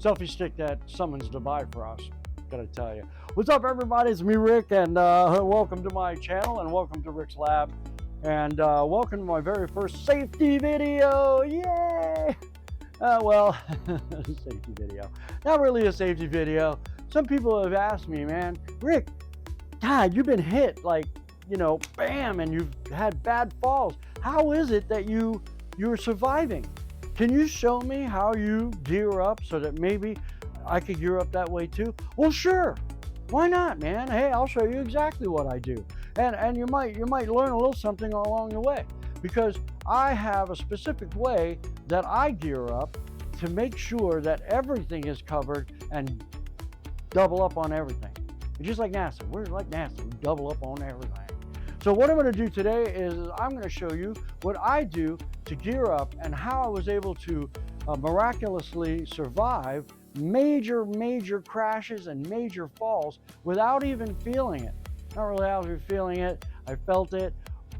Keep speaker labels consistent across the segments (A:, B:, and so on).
A: selfie stick that summons to buy for us. Gotta tell you. What's up, everybody? It's me, Rick, and welcome to my channel, and welcome to Rick's Lab, and welcome to my very first safety video. Yay! Well, safety video. Not really a safety video. Some people have asked me, man, Rick, God, you've been hit like, you know, bam, and you've had bad falls. How is it that you're surviving? Can you show me how you gear up so that maybe I could gear up that way too? Well, sure. Why not, man? Hey, I'll show you exactly what I do. And you might learn a little something along the way, because I have a specific way that I gear up to make sure that everything is covered and double up on everything. Just like NASA. We're like NASA. We double up on everything. So what I'm going to do today is I'm going to show you what I do to gear up and how I was able to miraculously survive major crashes and major falls without even feeling it. Not really out of feeling it. I felt it,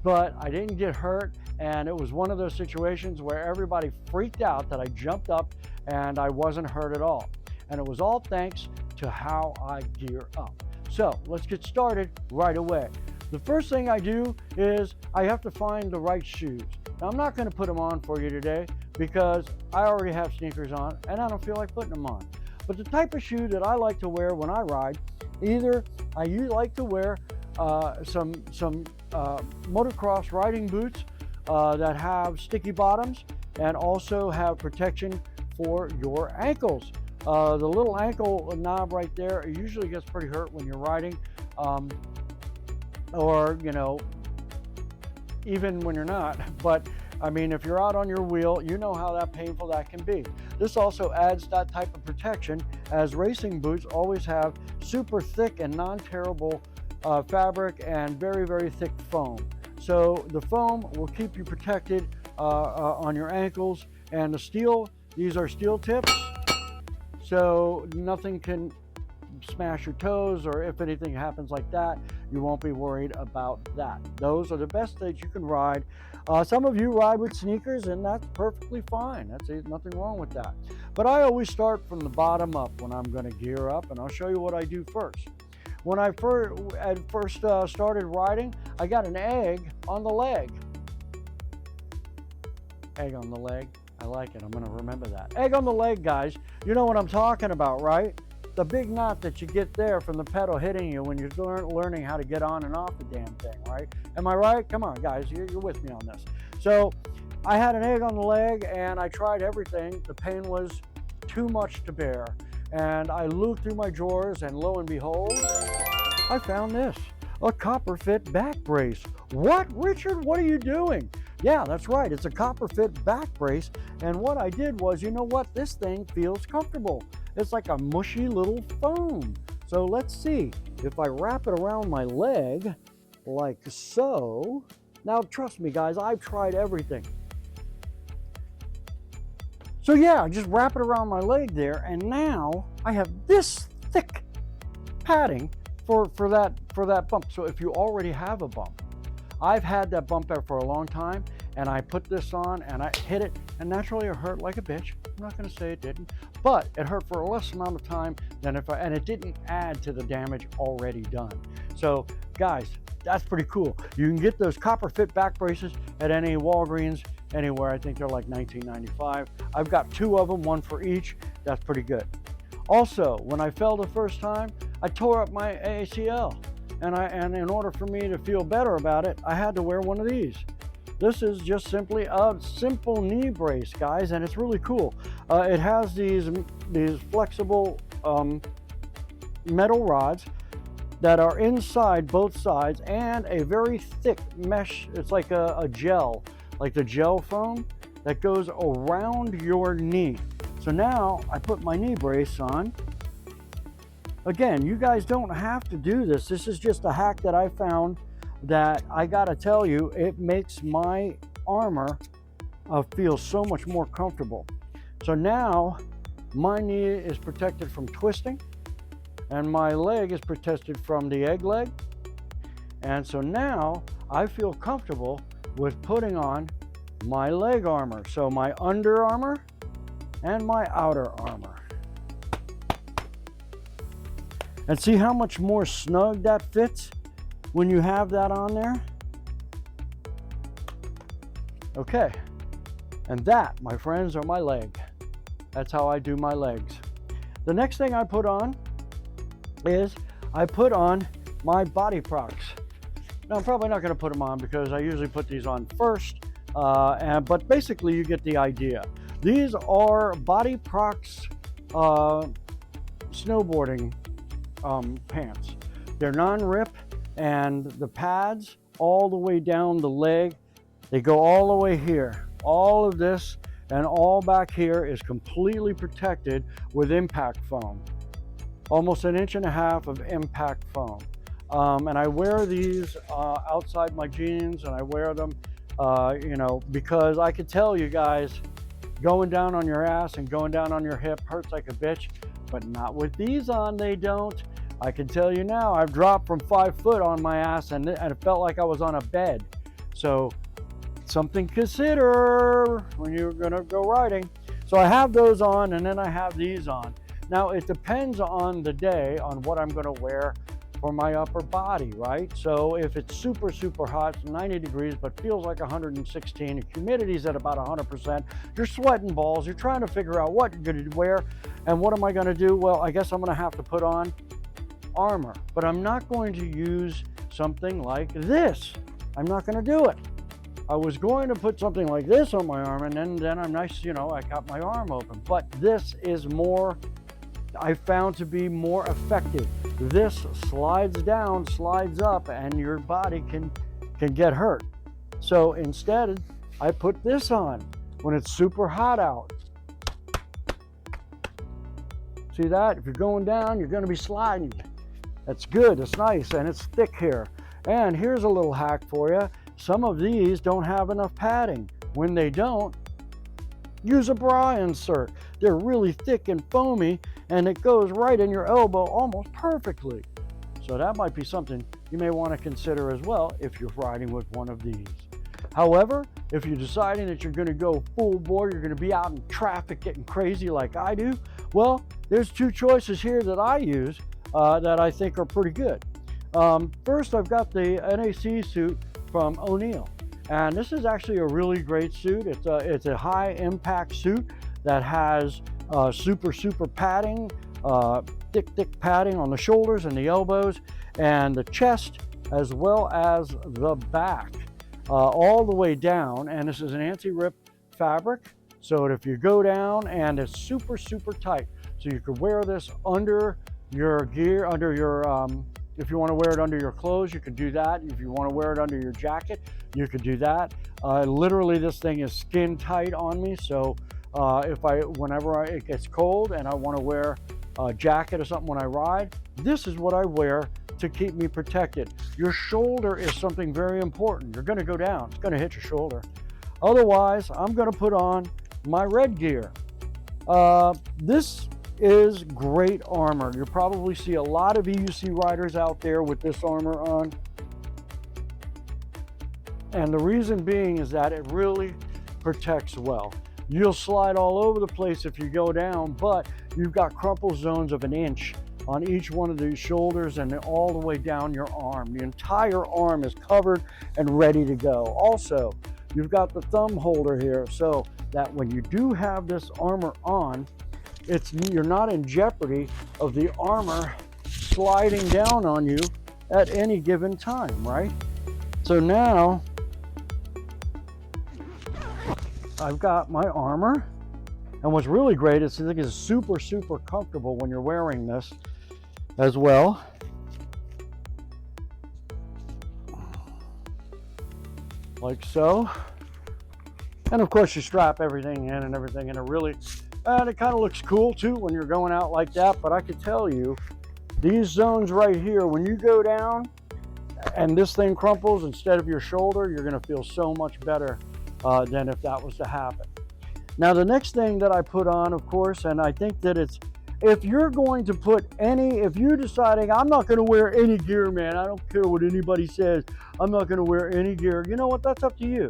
A: but I didn't get hurt. And it was one of those situations where everybody freaked out that I jumped up and I wasn't hurt at all. And it was all thanks to how I gear up. So let's get started right away. The first thing I do is I have to find the right shoes. Now, I'm not going to put them on for you today because I already have sneakers on and I don't feel like putting them on. But the type of shoe that I like to wear when I ride, either I like to wear some motocross riding boots that have sticky bottoms and also have protection for your ankles. The little ankle knob right there, it usually gets pretty hurt when you're riding, or, you know, even when you're not. But I mean, if you're out on your wheel, you know how painful that can be. This also adds that type of protection, as racing boots always have super thick and non-tearable fabric and very thick foam. So the foam will keep you protected on your ankles, and the steel, these are steel tips, so nothing can smash your toes, or if anything happens like that, you won't be worried about that. Those are the best that you can ride. Some of you ride with sneakers, and that's perfectly fine. That's nothing wrong with that. But I always start from the bottom up when I'm going to gear up, and I'll show you what I do first. When I first started riding, I got an egg on the leg. Egg on the leg. I like it. I'm going to remember that. Egg on the leg, guys. You know what I'm talking about, right? The big knot that you get there from the pedal hitting you when you're learning how to get on and off the damn thing, right? Am I right? Come on, guys. You're with me on this. So I had an egg on the leg, and I tried everything. The pain was too much to bear. And I looked through my drawers, and lo and behold, I found this, a copper fit back brace. What, Richard? What are you doing? Yeah, that's right. It's a copper fit back brace. And what I did was, you know what? This thing feels comfortable. It's like a mushy little foam. So let's see. If I wrap it around my leg, like so. Now, trust me, guys, I've tried everything. So yeah, just wrap it around my leg there, and now I have this thick padding for that bump. So if you already have a bump, I've had that bump there for a long time, and I put this on and I hit it, and naturally it hurt like a bitch. I'm not going to say it didn't, but it hurt for a less amount of time than and it didn't add to the damage already done. So guys, that's pretty cool. You can get those copper fit back braces at any Walgreens, anywhere. I think they're like $19.95. I've got 2 of them, 1 for each. That's pretty good. Also, when I fell the first time, I tore up my ACL, and in order for me to feel better about it, I had to wear one of these. This is just simply a simple knee brace, guys, and it's really cool. It has these flexible metal rods that are inside both sides, and a very thick mesh. It's like a gel, like the gel foam that goes around your knee. So now I put my knee brace on. Again, you guys don't have to do this. This is just a hack that I found that I gotta tell you, it makes my armor feel so much more comfortable. So now my knee is protected from twisting, and my leg is protected from the egg leg. And so now I feel comfortable with putting on my leg armor. So my under armor and my outer armor. And see how much more snug that fits when you have that on there? Okay, and that, my friends, are my leg. That's how I do my legs. The next thing I put on is I put on my body procs. Now, I'm probably not going to put them on because I usually put these on first, but basically you get the idea. These are body procs snowboarding pants. They're non-rip, and the pads all the way down the leg, they go all the way here. All of this and all back here is completely protected with impact foam. Almost 1.5 inches of impact foam. And I wear these outside my jeans, and I wear them, you know, because I could tell you guys, going down on your ass and going down on your hip hurts like a bitch, but not with these on, they don't. I can tell you now, I've dropped from 5 foot on my ass and it felt like I was on a bed. So something to consider when you're gonna go riding. So I have those on, and then I have these on. Now it depends on the day on what I'm gonna wear for my upper body, right? So if it's super, super hot, 90 degrees, but feels like 116, humidity's at about 100%, you're sweating balls, you're trying to figure out what you're gonna wear, and what am I gonna do? Well, I guess I'm gonna have to put on armor, but I'm not going to use something like this. I'm not gonna do it. I was going to put something like this on my arm, and then I'm nice, you know, I got my arm open, but this is more, I found to be more effective. This slides down, slides up, and your body can get hurt. So instead, I put this on when it's super hot out. See that? If you're going down, you're gonna be sliding. That's good, it's nice, and it's thick here. And here's a little hack for you. Some of these don't have enough padding. When they don't, use a bra insert. They're really thick and foamy, and it goes right in your elbow almost perfectly. So that might be something you may want to consider as well if you're riding with one of these. However, if you're deciding that you're going to go full bore, you're going to be out in traffic getting crazy like I do, well, there's 2 choices here that I use that I think are pretty good. First, I've got the NAC suit from O'Neill, and this is actually a really great suit. It's a high impact suit that has super padding, thick padding on the shoulders and the elbows and the chest, as well as the back, all the way down. And this is an anti-rip fabric, so that if you go down, and it's super tight, so you could wear this under your gear, under your if you want to wear it under your clothes, you could do that. If you want to wear it under your jacket, you could do that. Literally, this thing is skin tight on me, so whenever it gets cold and I want to wear a jacket or something when I ride, this is what I wear to keep me protected. Your shoulder is something very important. You're going to go down, it's going to hit your shoulder. Otherwise, I'm going to put on my red gear. This is great armor. You'll probably see a lot of EUC riders out there with this armor on. And the reason being is that it really protects well. You'll slide all over the place if you go down, but you've got crumple zones of 1 inch on each one of these shoulders and all the way down your arm. The entire arm is covered and ready to go. Also, you've got the thumb holder here, so that when you do have this armor on, you're not in jeopardy of the armor sliding down on you at any given time, right? So now I've got my armor, and what's really great is I think it's super comfortable when you're wearing this as well. Like so. And of course you strap everything in and everything, and it kind of looks cool too when you're going out like that. But I can tell you, these zones right here, when you go down and this thing crumples instead of your shoulder, you're going to feel so much better than if that was to happen. Now the next thing that I put on, of course, and I think that if you're going to if you're deciding I'm not going to wear any gear, man, I don't care what anybody says, I'm not going to wear any gear, you know what, that's up to you.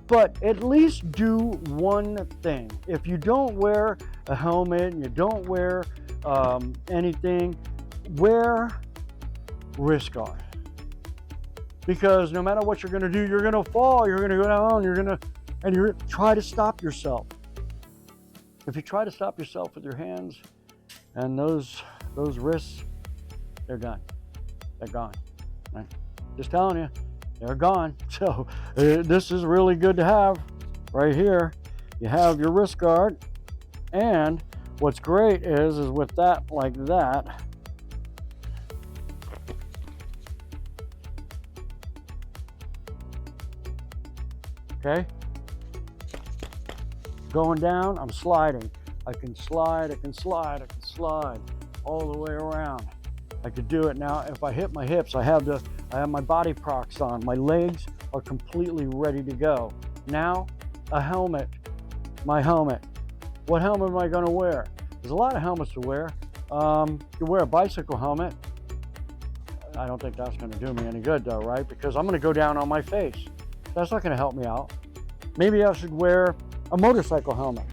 A: But at least do one thing. If you don't wear a helmet and you don't wear anything, wear wrist guard. Because no matter what you're going to do, you're going to fall, you're going to go down, and you're try to stop yourself. If you try to stop yourself with your hands and those wrists, they're done. They're gone. Right? Just telling you, they're gone. So this is really good to have right here. You have your wrist guard, and what's great is with that like that, okay, going down, I'm sliding. I can slide, I can slide, I can slide all the way around. I could do it now. If I hit my hips, I have my body procs on. My legs are completely ready to go. Now, a helmet, my helmet. What helmet am I gonna wear? There's a lot of helmets to wear. You can wear a bicycle helmet. I don't think that's gonna do me any good though, right? Because I'm gonna go down on my face. That's not gonna help me out. Maybe I should wear a motorcycle helmet.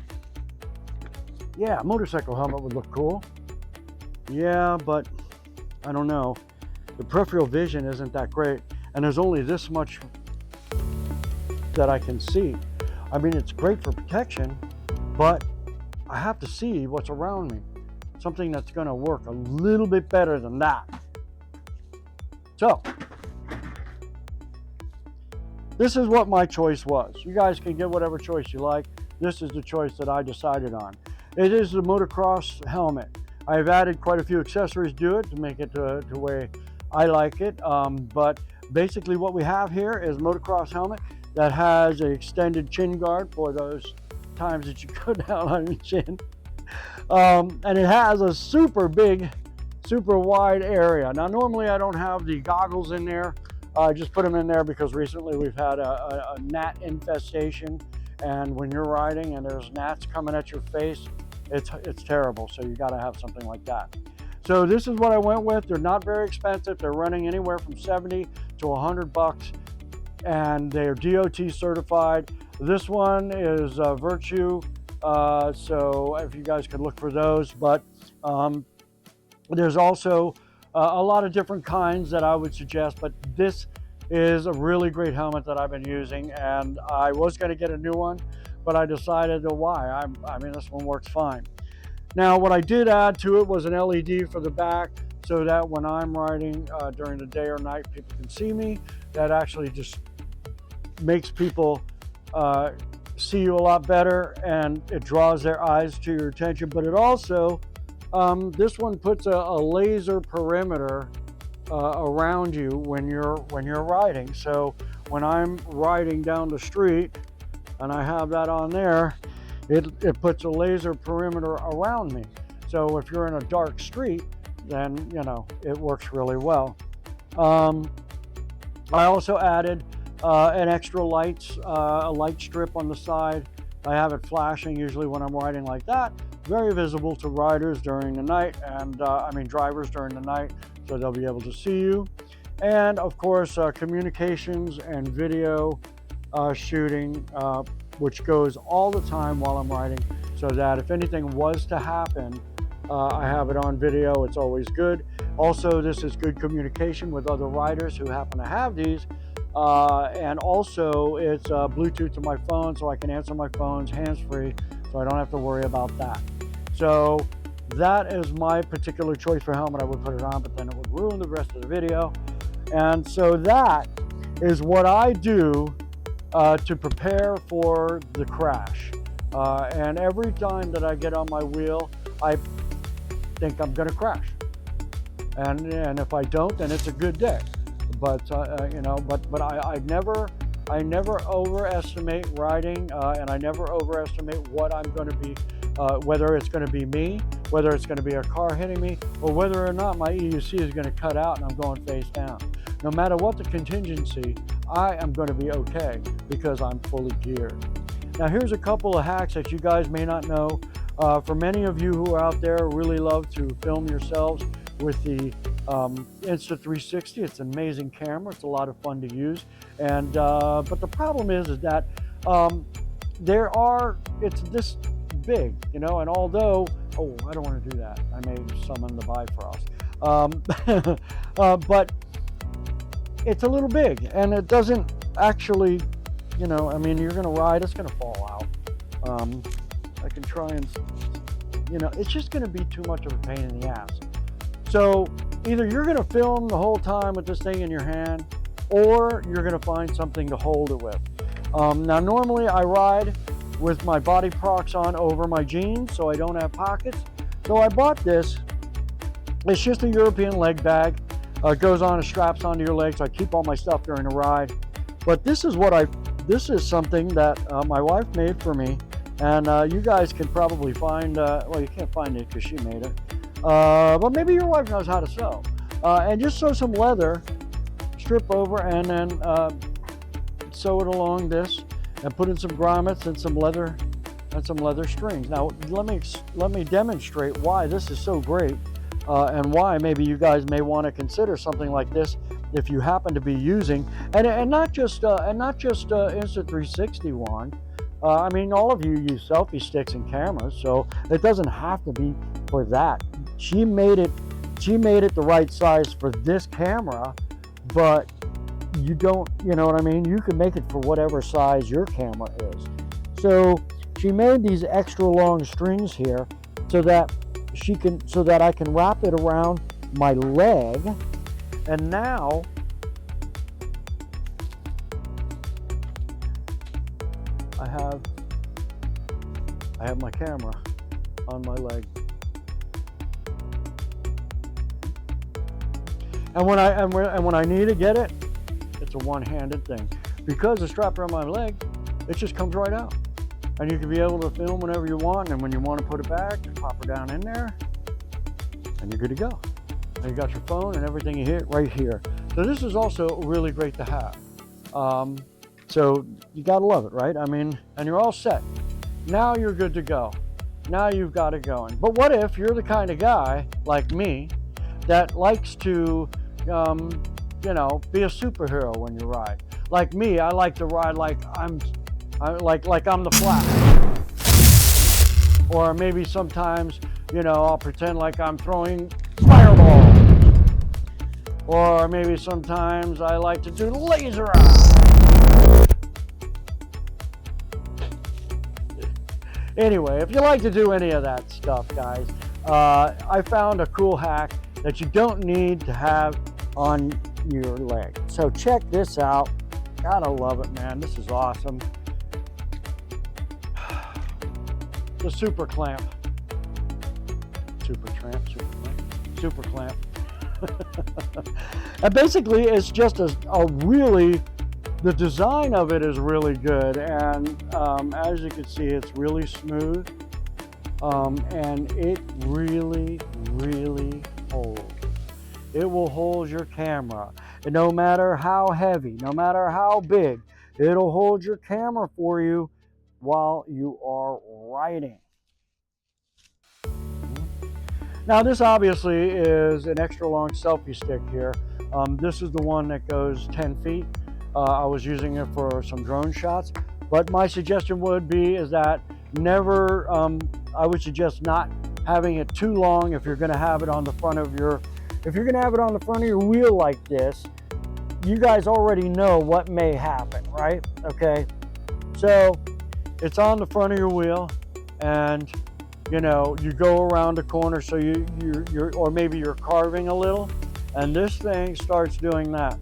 A: Yeah, a motorcycle helmet would look cool. Yeah, but I don't know. The peripheral vision isn't that great, and there's only this much that I can see. I mean, it's great for protection, but I have to see what's around me. Something that's gonna work a little bit better than that. So, this is what my choice was. You guys can get whatever choice you like. This is the choice that I decided on. It is the motocross helmet. I've added quite a few accessories to it to make it to the way I like it. But basically what we have here is motocross helmet that has an extended chin guard for those times that you go down on your chin. And it has a super big, super wide area. Now normally I don't have the goggles in there. I just put them in there because recently we've had a gnat infestation, and when you're riding and there's gnats coming at your face, it's terrible. So you got to have something like that. So this is what I went with. They're not very expensive. They're running anywhere from 70 to $100, and they're DOT certified. This one is Virtue, so if you guys could look for those. But there's also a lot of different kinds that I would suggest, but this is a really great helmet that I've been using, and I was going to get a new one, but I decided to why. I mean, this one works fine. Now, what I did add to it was an LED for the back, so that when I'm riding during the day or night, people can see me. That actually just makes people see you a lot better, and it draws their eyes to your attention. But it also, this one puts a laser perimeter around you when you're riding. So when I'm riding down the street and I have that on there, it puts a laser perimeter around me. So if you're in a dark street, then you know it works really well. I also added an extra lights, a light strip on the side. I have it flashing usually when I'm riding like that. Very visible to riders during the night, and drivers during the night, so they'll be able to see you. And of course, communications and video shooting, which goes all the time while I'm riding, so that if anything was to happen, I have it on video. It's always good. Also, this is good communication with other riders who happen to have these. And also it's Bluetooth to my phone, so I can answer my phones hands-free, so I don't have to worry about that. So that is my particular choice for helmet. I would put it on, but then it would ruin the rest of the video. And so that is what I do to prepare for the crash. And every time that I get on my wheel, I think I'm gonna crash. And if I don't, then it's a good day. But I never overestimate riding, and I never overestimate what I'm going to be, whether it's going to be me, whether it's going to be a car hitting me, or whether or not my EUC is going to cut out and I'm going face down. No matter what the contingency, I am going to be okay because I'm fully geared. Now here's a couple of hacks that you guys may not know. For many of you who are out there really love to film yourselves with the Insta360. It's an amazing camera. It's a lot of fun to use. And but the problem is that it's this big, you know, and although, oh, I don't want to do that. I may summon the Bifrost. But it's a little big, and it doesn't actually, you know, I mean, you're gonna ride, it's gonna fall out. I can try and, you know, it's just gonna be too much of a pain in the ass. So either you're gonna film the whole time with this thing in your hand, or you're gonna find something to hold it with. Now normally I ride with my body procs on over my jeans so I don't have pockets. So I bought this. It's just a European leg bag. It goes on, it straps onto your leg, so I keep all my stuff during the ride. But this is something that my wife made for me, and you guys can probably find, well, you can't find it because she made it, but maybe your wife knows how to sew. And just sew some leather, strip over, and then sew it along this, and put in some grommets and some leather strings. Now let me demonstrate why this is so great, and why maybe you guys may want to consider something like this if you happen to be using, and not just Insta360 wand. I mean, all of you use selfie sticks and cameras, so it doesn't have to be for that. She made it the right size for this camera, but you don't, you know what I mean? You can make it for whatever size your camera is. So she made these extra long strings here so that I can wrap it around my leg. And now I have my camera on my leg. And when I need to get it, it's a one-handed thing. Because it's strapped around my leg, it just comes right out. And you can be able to film whenever you want, and when you want to put it back, just pop her down in there, and you're good to go. And you got your phone and everything you hit right here. So this is also really great to have. So you gotta love it, right? I mean, and you're all set. Now you're good to go. Now you've got it going. But what if you're the kind of guy, like me, that likes to, you know, be a superhero when you ride? Like me, I like to ride like I'm the Flash. Or maybe sometimes, you know, I'll pretend like I'm throwing fireballs. Or maybe sometimes I like to do laser eyes. Anyway, if you like to do any of that stuff, guys, I found a cool hack that you don't need to have on your leg. So check this out. Gotta love it, man. This is awesome. The super clamp. Super clamp. And basically it's just a really, the design of it is really good, and as you can see, it's really smooth, and it really holds. It will hold your camera, and no matter how heavy, no matter how big, it'll hold your camera for you while you are riding. Now this obviously is an extra long selfie stick here. This is the one that goes 10 feet. I was using it for some drone shots, but my suggestion would be is that never, I would suggest not having it too long if you're gonna have it on the front of your, wheel like this. You guys already know what may happen, right? Okay, so it's on the front of your wheel, and you know, you go around the corner, so you're or maybe you're carving a little, and this thing starts doing that.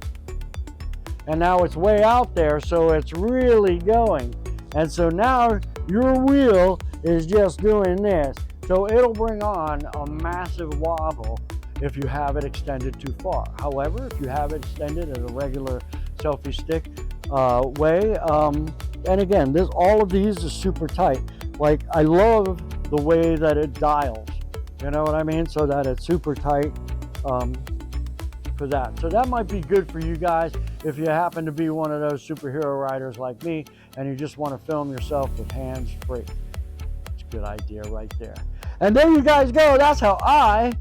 A: And now it's way out there, so it's really going. And so now your wheel is just doing this. So it'll bring on a massive wobble if you have it extended too far. However, if you have it extended as a regular selfie stick way, and again, all of these is super tight. Like, I love the way that it dials, you know what I mean? So that it's super tight for that. So that might be good for you guys if you happen to be one of those superhero riders like me and you just want to film yourself with hands free. It's a good idea right there. And there you guys go. That's how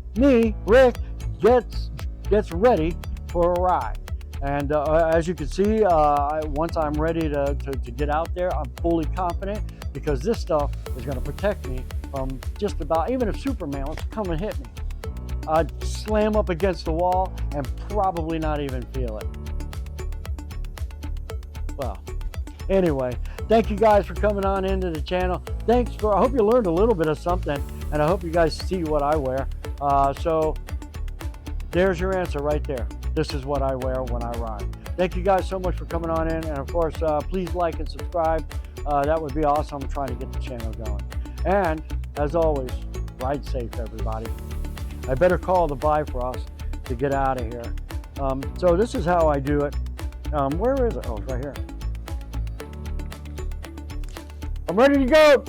A: Rick, gets ready for a ride. And as you can see, once I'm ready to get out there, I'm fully confident, because this stuff is going to protect me from just about, even if Superman wants to come and hit me, I'd slam up against the wall and probably not even feel it. Well, anyway, thank you guys for coming on into the channel. I hope you learned a little bit of something, and I hope you guys see what I wear. So there's your answer right there. This is what I wear when I ride. Thank you guys so much for coming on in, and of course, please like and subscribe. That would be awesome. I'm trying to get the channel going. And as always, ride safe, everybody. I better call the Bifrost to get out of here. So this is how I do it. Where is it? Oh, it's right here. I'm ready to go.